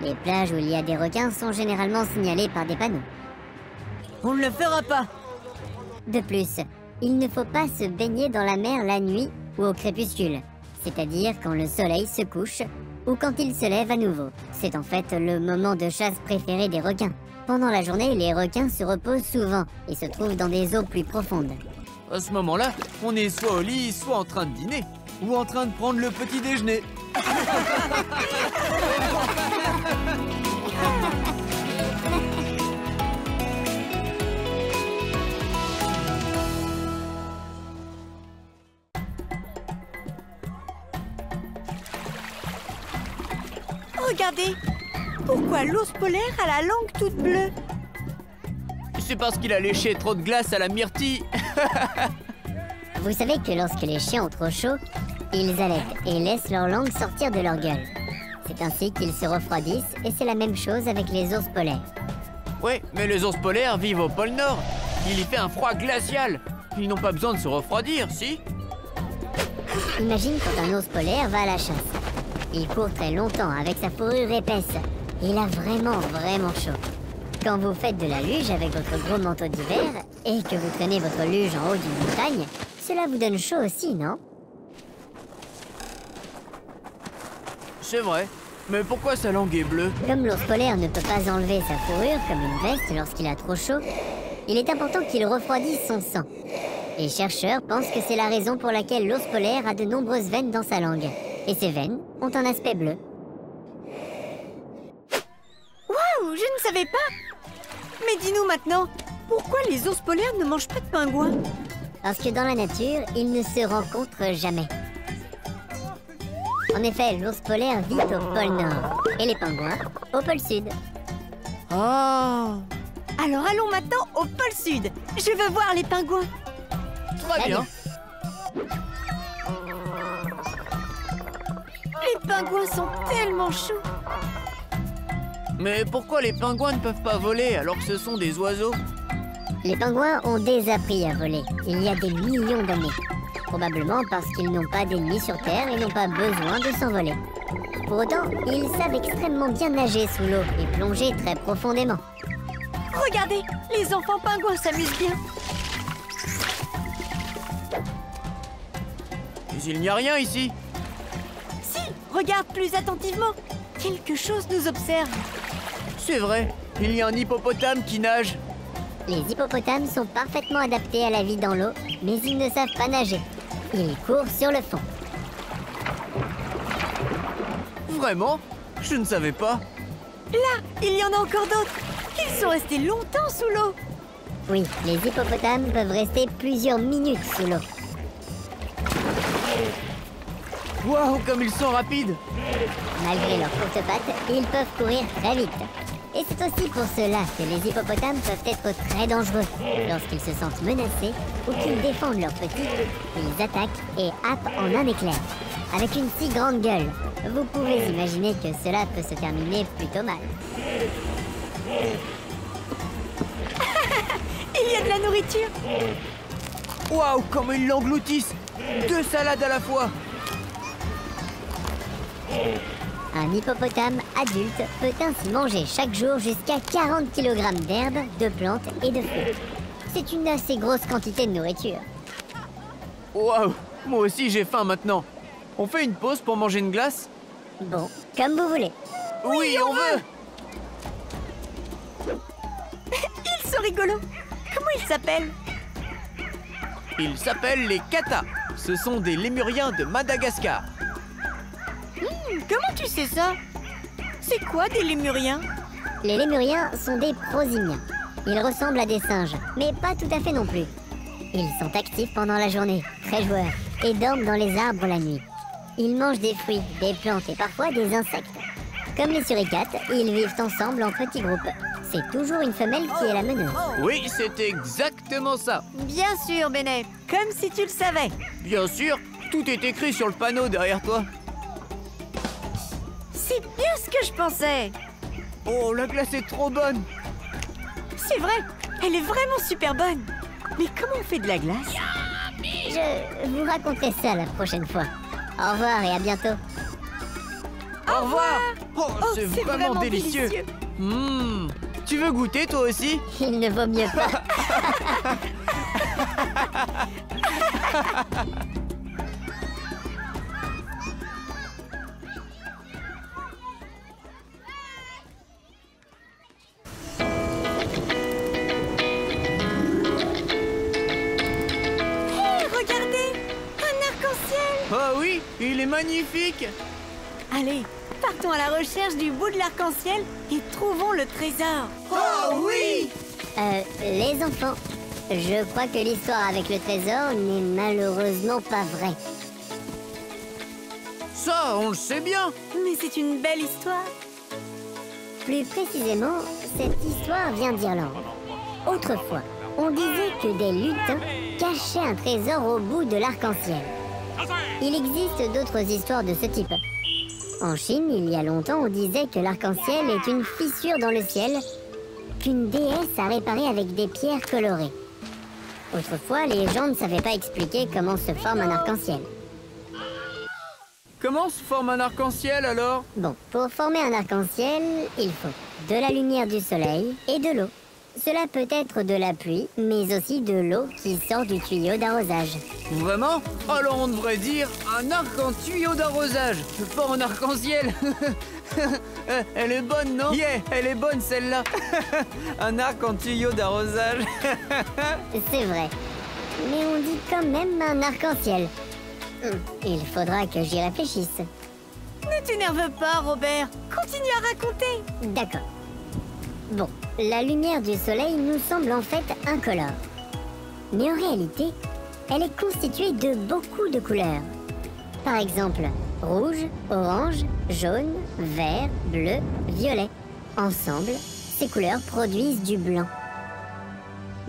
Les plages où il y a des requins sont généralement signalées par des panneaux.
On ne le fera pas.
De plus, il ne faut pas se baigner dans la mer la nuit ou au crépuscule, c'est-à-dire quand le soleil se couche ou quand il se lève à nouveau. C'est en fait le moment de chasse préféré des requins. Pendant la journée, les requins se reposent souvent et se trouvent dans des eaux plus profondes.
À ce moment-là, on est soit au lit, soit en train de dîner, ou en train de prendre le petit déjeuner.
Regardez, pourquoi l'ours polaire a la langue toute bleue?
C'est parce qu'il a léché trop de glace à la myrtille.
Vous savez que lorsque les chiens ont trop chaud, ils allaitent et laissent leur langue sortir de leur gueule. C'est ainsi qu'ils se refroidissent et c'est la même chose avec les ours polaires.
Ouais, mais les ours polaires vivent au pôle Nord. Il y fait un froid glacial. Ils n'ont pas besoin de se refroidir, si?
Imagine quand un ours polaire va à la chasse. Il court très longtemps avec sa fourrure épaisse. Il a vraiment chaud. Quand vous faites de la luge avec votre gros manteau d'hiver et que vous traînez votre luge en haut d'une montagne, cela vous donne chaud aussi, non?
C'est vrai. Mais pourquoi sa langue est bleue?
Comme l'ours polaire ne peut pas enlever sa fourrure comme une veste lorsqu'il a trop chaud, il est important qu'il refroidisse son sang. Les chercheurs pensent que c'est la raison pour laquelle l'ours polaire a de nombreuses veines dans sa langue. Et ces veines ont un aspect bleu.
Waouh, je ne savais pas. Mais dis-nous maintenant, pourquoi les ours polaires ne mangent pas de pingouins?
Parce que dans la nature, ils ne se rencontrent jamais. En effet, l'ours polaire vit au pôle Nord et les pingouins au pôle Sud.
Ah,
Alors allons maintenant au pôle Sud. Je veux voir les pingouins.
très bien.
Les pingouins sont tellement choux.
Mais pourquoi les pingouins ne peuvent pas voler alors que ce sont des oiseaux?
Les pingouins ont désappris à voler il y a des millions d'années. Probablement parce qu'ils n'ont pas d'ennemis sur Terre et n'ont pas besoin de s'envoler. Pour autant, ils savent extrêmement bien nager sous l'eau et plonger très profondément.
Regardez, les enfants pingouins s'amusent bien.
Mais il n'y a rien ici.
Si, regarde plus attentivement. Quelque chose nous observe.
C'est vrai, il y a un hippopotame qui nage.
Les hippopotames sont parfaitement adaptés à la vie dans l'eau, mais ils ne savent pas nager. Ils courent sur le fond.
Vraiment? Je ne savais pas.
Là, il y en a encore d'autres. Ils sont restés longtemps sous l'eau.
Oui, les hippopotames peuvent rester plusieurs minutes sous l'eau.
Waouh, comme ils sont rapides!
Malgré leurs courtes pattes, ils peuvent courir très vite. Et c'est aussi pour cela que les hippopotames peuvent être très dangereux. Lorsqu'ils se sentent menacés ou qu'ils défendent leurs petits, ils attaquent et happent en un éclair. Avec une si grande gueule, vous pouvez imaginer que cela peut se terminer plutôt mal.
Il y a de la nourriture.
Waouh, comme ils l'engloutissent! 2 salades à la fois!
Un hippopotame adulte peut ainsi manger chaque jour jusqu'à 40 kg d'herbes, de plantes et de fruits. C'est une assez grosse quantité de nourriture.
Waouh, moi aussi j'ai faim maintenant. On fait une pause pour manger une glace?
Bon, comme vous voulez.
Oui, on veut!
Ils sont rigolos. Comment ils s'appellent?
Ils s'appellent les katas. Ce sont des lémuriens de Madagascar.
Comment tu sais ça? C'est quoi des lémuriens?
Les lémuriens sont des prosimiens. Ils ressemblent à des singes, mais pas tout à fait non plus. Ils sont actifs pendant la journée, très joueurs, et dorment dans les arbres la nuit. Ils mangent des fruits, des plantes et parfois des insectes. Comme les suricates, ils vivent ensemble en petits groupes. C'est toujours une femelle qui est la meneuse.
Oui, c'est exactement ça.
Bien sûr, Benet, comme si tu le savais.
Bien sûr, tout est écrit sur le panneau derrière toi.
C'est bien ce que je pensais.
Oh, la glace est trop bonne.
C'est vrai, elle est vraiment super bonne. Mais comment on fait de la glace?
Je vous raconterai ça la prochaine fois. Au revoir et à bientôt.
Au revoir. Oh,
Oh,
c'est vraiment délicieux. Tu veux goûter toi aussi?
Il ne vaut mieux pas.
Hé, regardez, un arc-en-ciel.
Ah oui, il est magnifique.
Allez, partons à la recherche du bout de l'arc-en-ciel et trouvons le trésor.
Oh oui.
Les enfants, je crois que l'histoire avec le trésor n'est malheureusement pas vraie.
Ça, on le sait bien.
Mais c'est une belle histoire.
Plus précisément, cette histoire vient d'Irlande. Autrefois, on disait que des lutins cachaient un trésor au bout de l'arc-en-ciel. Il existe d'autres histoires de ce type. En Chine, il y a longtemps, on disait que l'arc-en-ciel est une fissure dans le ciel qu'une déesse a réparée avec des pierres colorées. Autrefois, les gens ne savaient pas expliquer comment se forme un arc-en-ciel.
Comment se forme un arc-en-ciel alors?
Bon, pour former un arc-en-ciel, il faut de la lumière du soleil et de l'eau. Cela peut être de la pluie, mais aussi de l'eau qui sort du tuyau d'arrosage.
Vraiment? Alors on devrait dire un arc en tuyau d'arrosage, pas en arc-en-ciel. Elle est bonne, non? Yeah, elle est bonne celle-là. Un arc en tuyau d'arrosage.
C'est vrai. Mais on dit quand même un arc-en-ciel. Il faudra que j'y réfléchisse.
Ne t'énerve pas, Robert. Continue à raconter.
D'accord. Bon, la lumière du soleil nous semble en fait incolore. Mais en réalité, elle est constituée de beaucoup de couleurs. Par exemple, rouge, orange, jaune, vert, bleu, violet. Ensemble, ces couleurs produisent du blanc.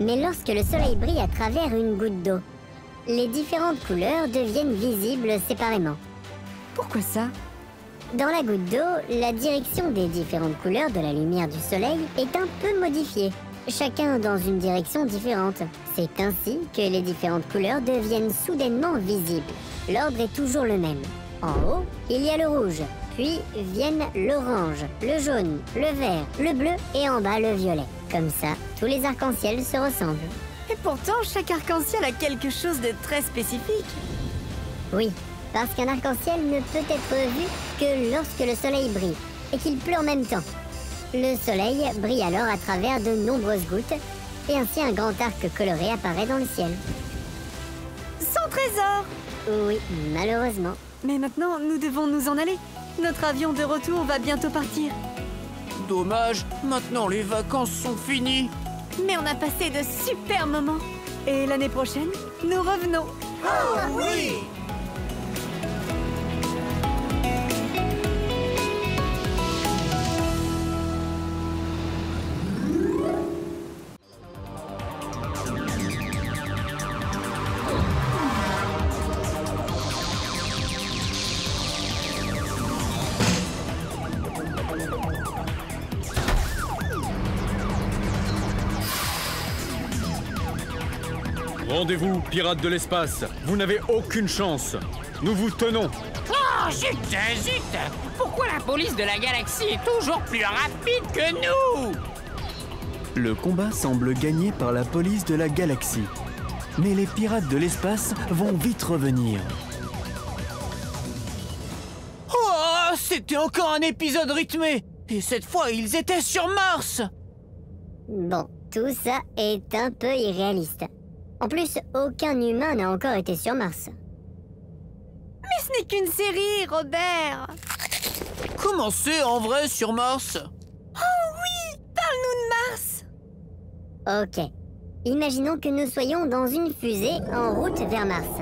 Mais lorsque le soleil brille à travers une goutte d'eau, les différentes couleurs deviennent visibles séparément.
Pourquoi ça?
Dans la goutte d'eau, la direction des différentes couleurs de la lumière du soleil est un peu modifiée, chacun dans une direction différente. C'est ainsi que les différentes couleurs deviennent soudainement visibles. L'ordre est toujours le même. En haut, il y a le rouge, puis viennent l'orange, le jaune, le vert, le bleu et en bas le violet. Comme ça, tous les arcs-en-ciel se ressemblent.
Et pourtant, chaque arc-en-ciel a quelque chose de très spécifique.
Oui, parce qu'un arc-en-ciel ne peut être vu que lorsque le soleil brille et qu'il pleut en même temps. Le soleil brille alors à travers de nombreuses gouttes et ainsi un grand arc coloré apparaît dans le ciel.
Sans trésor!
Oui, malheureusement.
Mais maintenant, nous devons nous en aller. Notre avion de retour va bientôt partir.
Dommage, maintenant les vacances sont finies.
Mais on a passé de super moments. Et l'année prochaine, nous revenons.
Oh oui!
Rendez-vous, pirates de l'espace. Vous n'avez aucune chance. Nous vous tenons.
Oh, zut, zut! Pourquoi la police de la galaxie est toujours plus rapide que nous?
Le combat semble gagné par la police de la galaxie. Mais les pirates de l'espace vont vite revenir.
Oh, c'était encore un épisode rythmé. Et cette fois, ils étaient sur Mars.
Bon, tout ça est un peu irréaliste. En plus, aucun humain n'a encore été sur Mars.
Mais ce n'est qu'une série, Robert.
Comment c'est en vrai sur Mars?
Oh oui, parle-nous de Mars.
Ok. Imaginons que nous soyons dans une fusée en route vers Mars.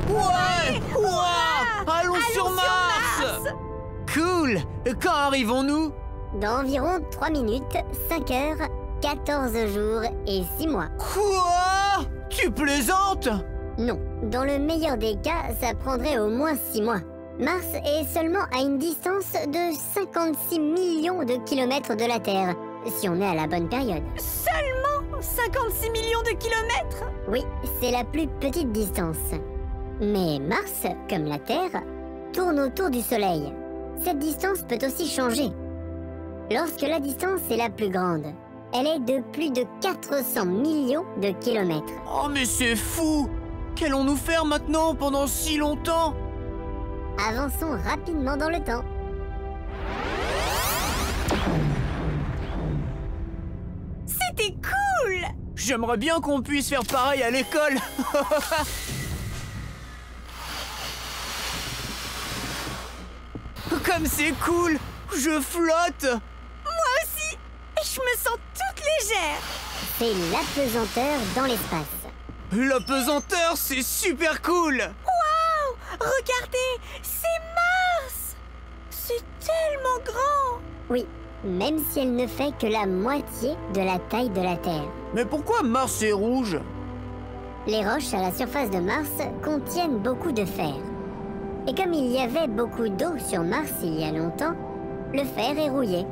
Ouais! Ouah! Allons sur Mars! Cool! Quand arrivons-nous?
Dans environ 3 minutes, 5 heures, 14 jours et 6 mois.
Quoi? Tu plaisantes?
Non, dans le meilleur des cas, ça prendrait au moins 6 mois. Mars est seulement à une distance de 56 millions de kilomètres de la Terre, si on est à la bonne période.
Seulement 56 millions de kilomètres?
Oui, c'est la plus petite distance. Mais Mars, comme la Terre, tourne autour du Soleil. Cette distance peut aussi changer. Lorsque la distance est la plus grande, elle est de plus de 400 millions de kilomètres.
Oh mais c'est fou! Qu'allons-nous faire maintenant pendant si longtemps?
Avançons rapidement dans le temps.
C'était cool!
J'aimerais bien qu'on puisse faire pareil à l'école. Comme c'est cool! Je flotte!
Moi aussi! Et je me sens toute légère!
C'est l'apesanteur dans l'espace.
La pesanteur, c'est super cool!
Waouh! Regardez! C'est Mars! C'est tellement grand!
Oui, même si elle ne fait que la moitié de la taille de la Terre.
Mais pourquoi Mars est rouge?
Les roches à la surface de Mars contiennent beaucoup de fer. Et comme il y avait beaucoup d'eau sur Mars il y a longtemps, le fer est rouillé.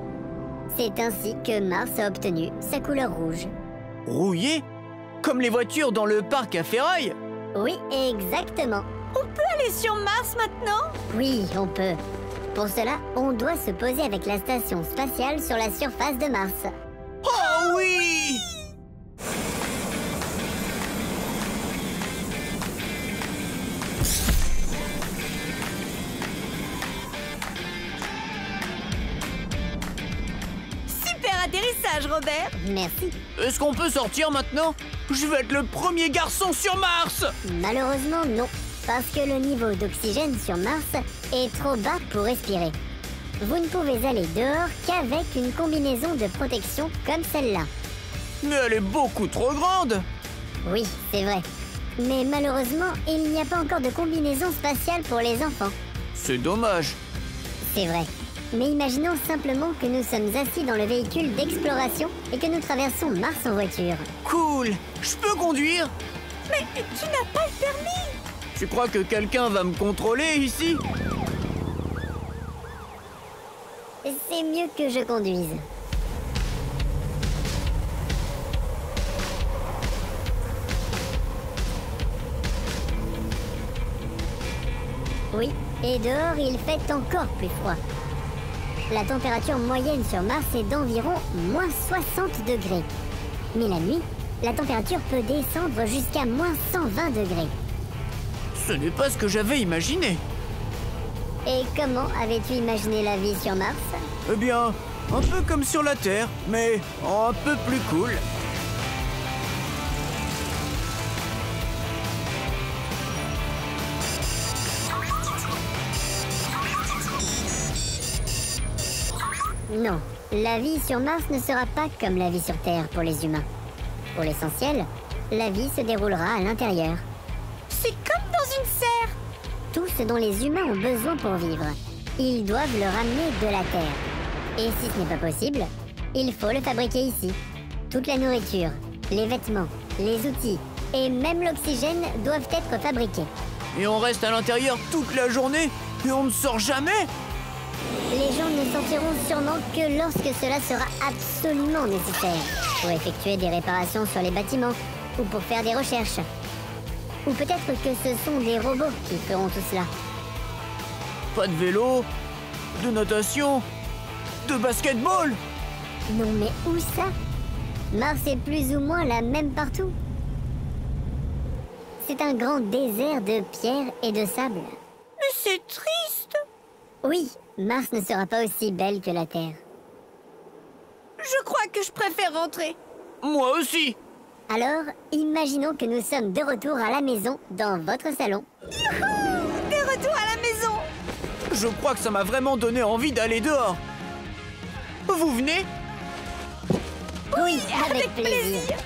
C'est ainsi que Mars a obtenu sa couleur rouge.
Rouillé? Comme les voitures dans le parc à ferraille?
Oui, exactement.
On peut aller sur Mars maintenant?
Oui, on peut. Pour cela, on doit se poser avec la station spatiale sur la surface de Mars.
Oh oui!
Super atterrissage, Robert!
Merci.
Est-ce qu'on peut sortir maintenant? Je vais être le premier garçon sur Mars!
Malheureusement, non. Parce que le niveau d'oxygène sur Mars est trop bas pour respirer. Vous ne pouvez aller dehors qu'avec une combinaison de protection comme celle-là.
Mais elle est beaucoup trop grande!
Oui, c'est vrai. Mais malheureusement, il n'y a pas encore de combinaison spatiale pour les enfants.
C'est dommage.
C'est vrai. Mais imaginons simplement que nous sommes assis dans le véhicule d'exploration et que nous traversons Mars en voiture.
Cool! Je peux conduire?
Mais tu n'as pas le permis!
Tu crois que quelqu'un va me contrôler ici?
C'est mieux que je conduise. Oui, et dehors il fait encore plus froid. La température moyenne sur Mars est d'environ moins 60 degrés. Mais la nuit, la température peut descendre jusqu'à moins 120 degrés.
Ce n'est pas ce que j'avais imaginé.
Et comment avais-tu imaginé la vie sur Mars?
Eh bien, un peu comme sur la Terre, mais un peu plus cool.
Non, la vie sur Mars ne sera pas comme la vie sur Terre pour les humains. Pour l'essentiel, la vie se déroulera à l'intérieur.
C'est comme dans une serre!
Tout ce dont les humains ont besoin pour vivre, ils doivent le ramener de la Terre. Et si ce n'est pas possible, il faut le fabriquer ici. Toute la nourriture, les vêtements, les outils et même l'oxygène doivent être fabriqués.
Et on reste à l'intérieur toute la journée et on ne sort jamais?
Les gens ne sortiront sûrement que lorsque cela sera absolument nécessaire, pour effectuer des réparations sur les bâtiments ou pour faire des recherches. Ou peut-être que ce sont des robots qui feront tout cela.
Pas de vélo, de natation, de basketball?
Non mais où ça? Mars est plus ou moins la même partout. C'est un grand désert de pierres et de sable.
Mais c'est triste!
Oui, Mars ne sera pas aussi belle que la Terre.
Je crois que je préfère rentrer.
Moi aussi.
Alors, imaginons que nous sommes de retour à la maison dans votre salon.
Youhou! De retour à la maison!
Je crois que ça m'a vraiment donné envie d'aller dehors. Vous venez?
Oui, avec plaisir.